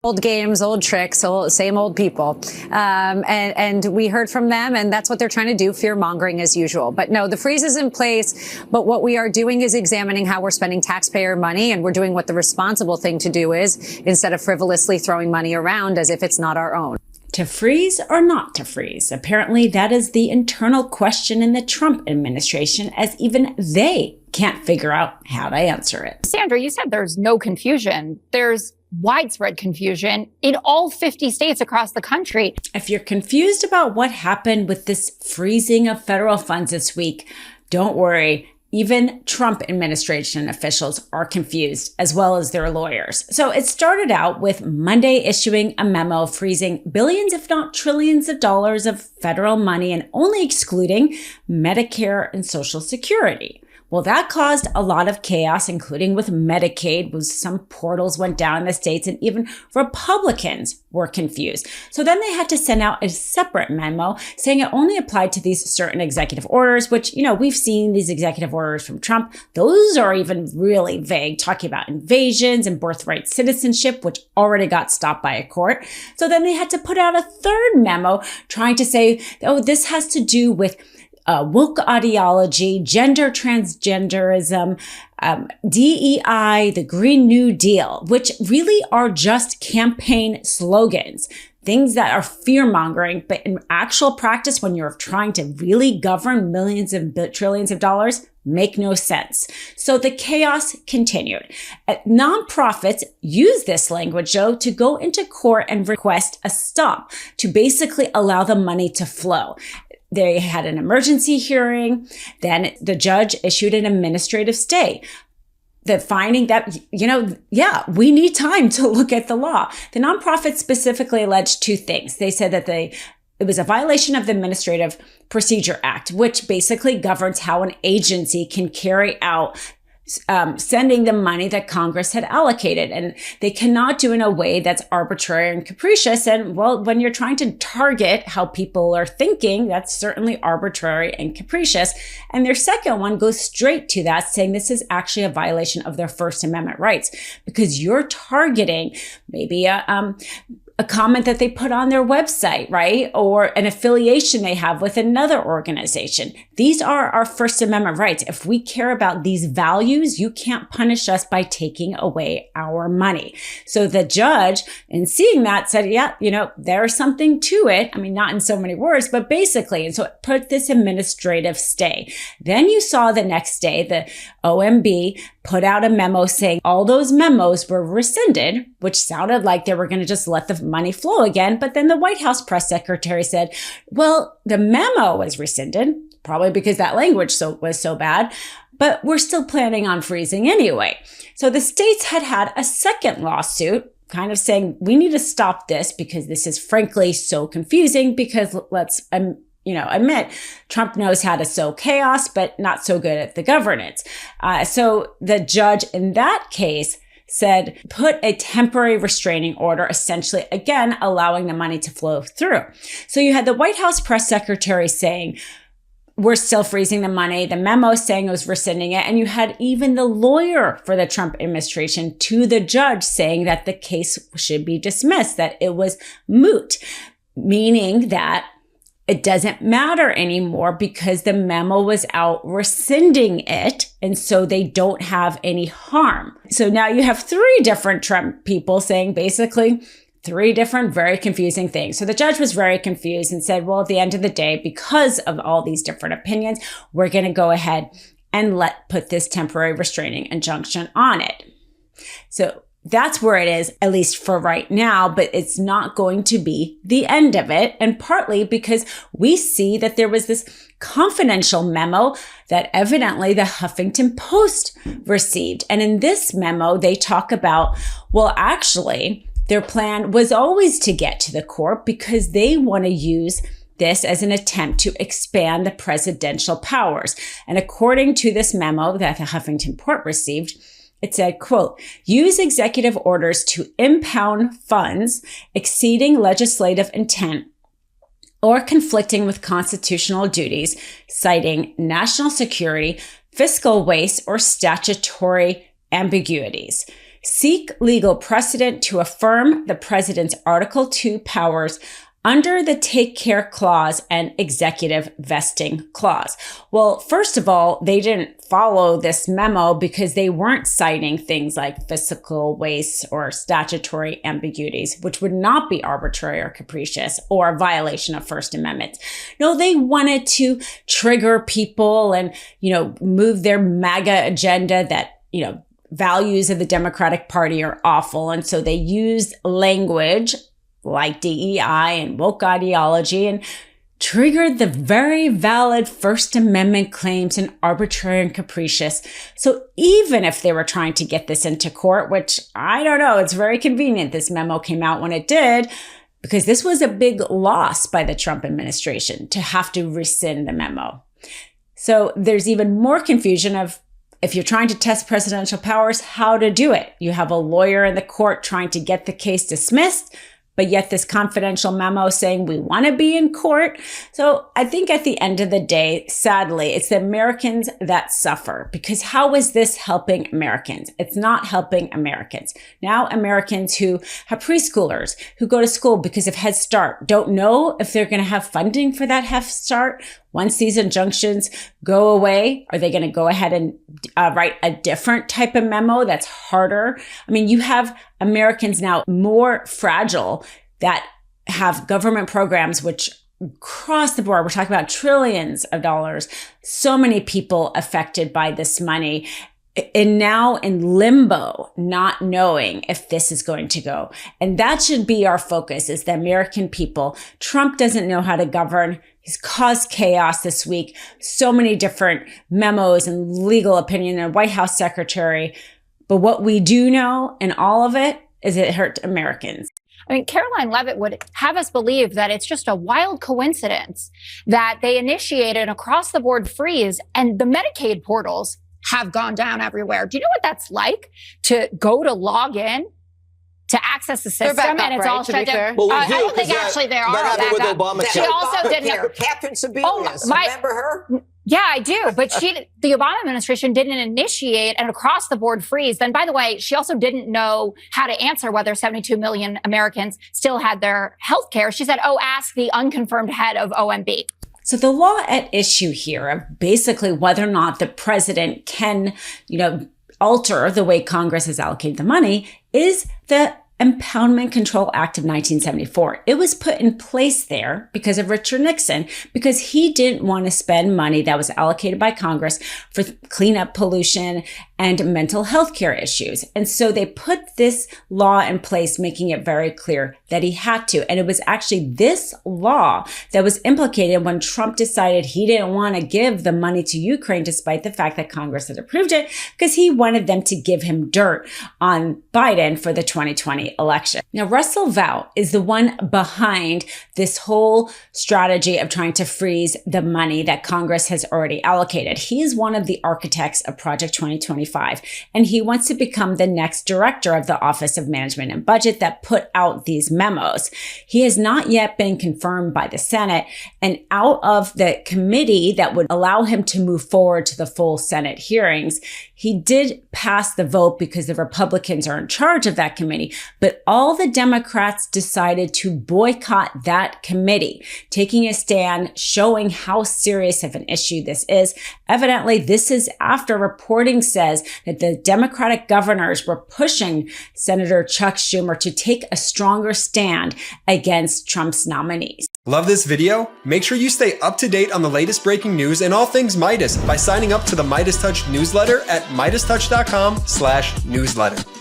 Old games, old tricks, same old people. And we heard from them, and that's what they're trying to do, fear-mongering as usual. But no, the freeze is in place, but what we are doing is examining how we're spending taxpayer money, and we're doing what the responsible thing to do is, instead of frivolously throwing money around as if it's not our own. To freeze or not to freeze? Apparently that is the internal question in the Trump administration, as even they can't figure out how to answer it. Sandra, you said there's no confusion. There's widespread confusion in all 50 states across the country. If you're confused about what happened with this freezing of federal funds this week, don't worry. Even Trump administration officials are confused, as well as their lawyers. So it started out with Monday issuing a memo freezing billions, if not trillions of dollars of federal money and only excluding Medicare and Social Security. Well, that caused a lot of chaos, including with Medicaid, was some portals went down in the states, and even Republicans were confused. So then they had to send out a separate memo saying it only applied to these certain executive orders, which, we've seen these executive orders from Trump. Those are even really vague, talking about invasions and birthright citizenship, which already got stopped by a court. So then they had to put out a third memo trying to say, oh, this has to do with woke ideology, gender transgenderism, DEI, the Green New Deal, which really are just campaign slogans, things that are fear-mongering. But in actual practice, when you're trying to really govern millions and trillions of dollars, make no sense. So the chaos continued. Nonprofits use this language, though, to go into court and request a stop to basically allow the money to flow. They had an emergency hearing. Then the judge issued an administrative stay. The finding that, we need time to look at the law. The nonprofit specifically alleged two things. They said that it was a violation of the Administrative Procedure Act, which basically governs how an agency can carry out sending the money that Congress had allocated. And they cannot do in a way that's arbitrary and capricious. And well, when you're trying to target how people are thinking, that's certainly arbitrary and capricious. And their second one goes straight to that, saying this is actually a violation of their First Amendment rights, because you're targeting maybe a comment that they put on their website, right? Or an affiliation they have with another organization. These are our First Amendment rights. If we care about these values, you can't punish us by taking away our money. So the judge, in seeing that, said, yeah, there's something to it. I mean, not in so many words, but basically. And so it put this administrative stay. Then you saw the next day, the OMB put out a memo saying all those memos were rescinded, which sounded like they were going to just let the money flow again. But then the White House press secretary said, well, the memo was rescinded, probably because that language was so bad, but we're still planning on freezing anyway. So the states had a second lawsuit kind of saying, we need to stop this because this is frankly so confusing, because let's admit Trump knows how to sow chaos, but not so good at the governance. So the judge in that case said, put a temporary restraining order, essentially, again, allowing the money to flow through. So you had the White House press secretary saying, we're still freezing the money. The memo saying it was rescinding it. And you had even the lawyer for the Trump administration to the judge saying that the case should be dismissed, that it was moot, meaning that it doesn't matter anymore because the memo was out rescinding it. And so they don't have any harm. So now you have three different Trump people saying basically three different very confusing things. So the judge was very confused and said, well, at the end of the day, because of all these different opinions, we're going to go ahead and put this temporary restraining injunction on it. So that's where it is, at least for right now, but it's not going to be the end of it. And partly because we see that there was this confidential memo that evidently the Huffington Post received. And in this memo, they talk about, well, actually, their plan was always to get to the court because they want to use this as an attempt to expand the presidential powers. And according to this memo that the Huffington Post received, it said, quote, use executive orders to impound funds exceeding legislative intent or conflicting with constitutional duties, citing national security, fiscal waste, or statutory ambiguities. seek legal precedent to affirm the president's Article 2 powers under the Take Care Clause and Executive Vesting Clause. Well, first of all, they didn't follow this memo because they weren't citing things like fiscal waste or statutory ambiguities, which would not be arbitrary or capricious or a violation of First Amendment. No, they wanted to trigger people and, move their MAGA agenda that, values of the Democratic Party are awful. And so they used language like DEI and woke ideology and triggered the very valid First Amendment claims and arbitrary and capricious. So even if they were trying to get this into court, which I don't know, it's very convenient this memo came out when it did, because this was a big loss by the Trump administration to have to rescind the memo. So there's even more confusion of, if you're trying to test presidential powers, how to do it. You have a lawyer in the court trying to get the case dismissed, but yet this confidential memo saying we want to be in court. So I think at the end of the day, sadly, it's the Americans that suffer, because how is this helping Americans? It's not helping Americans. Now Americans who have preschoolers who go to school because of Head Start don't know if they're going to have funding for that Head Start. Once these injunctions go away, are they going to go ahead and write a different type of memo that's harder? I mean, you have Americans now more fragile that have government programs which across the board, we're talking about trillions of dollars, so many people affected by this money. And now in limbo, not knowing if this is going to go. And that should be our focus, is the American people. Trump doesn't know how to govern. He's caused chaos this week. So many different memos and legal opinion and White House secretary. But what we do know in all of it is it hurt Americans. I mean, Caroline Leavitt would have us believe that it's just a wild coincidence that they initiated an across-the-board freeze and the Medicaid portals have gone down everywhere. Do you know what that's like to go to log in to access the system and it's all shut down? Well, I don't think actually they are back up. She also didn't. Catherine Sebelius, remember her? Yeah, I do. But the Obama administration didn't initiate an across-the-board freeze. Then, by the way, she also didn't know how to answer whether 72 million Americans still had their health care. She said, ask the unconfirmed head of OMB. So the law at issue here of basically whether or not the president can, alter the way Congress has allocated the money is the Impoundment Control Act of 1974. It was put in place there because of Richard Nixon, because he didn't want to spend money that was allocated by Congress for cleanup pollution and mental health care issues. And so they put this law in place, making it very clear that he had to. And it was actually this law that was implicated when Trump decided he didn't want to give the money to Ukraine, despite the fact that Congress had approved it, because he wanted them to give him dirt on Biden for the 2020 election. Now, Russell Vought is the one behind this whole strategy of trying to freeze the money that Congress has already allocated. He is one of the architects of Project 2025, and he wants to become the next director of the Office of Management and Budget that put out these memos. He has not yet been confirmed by the Senate, and out of the committee that would allow him to move forward to the full Senate hearings, he did pass the vote because the Republicans are in charge of that committee, but all the Democrats decided to boycott that committee, taking a stand, showing how serious of an issue this is. Evidently, this is after reporting says that the Democratic governors were pushing Senator Chuck Schumer to take a stronger stand against Trump's nominees. Love this video? Make sure you stay up to date on the latest breaking news and all things Meidas by signing up to the MeidasTouch newsletter at MeidasTouch.com/newsletter.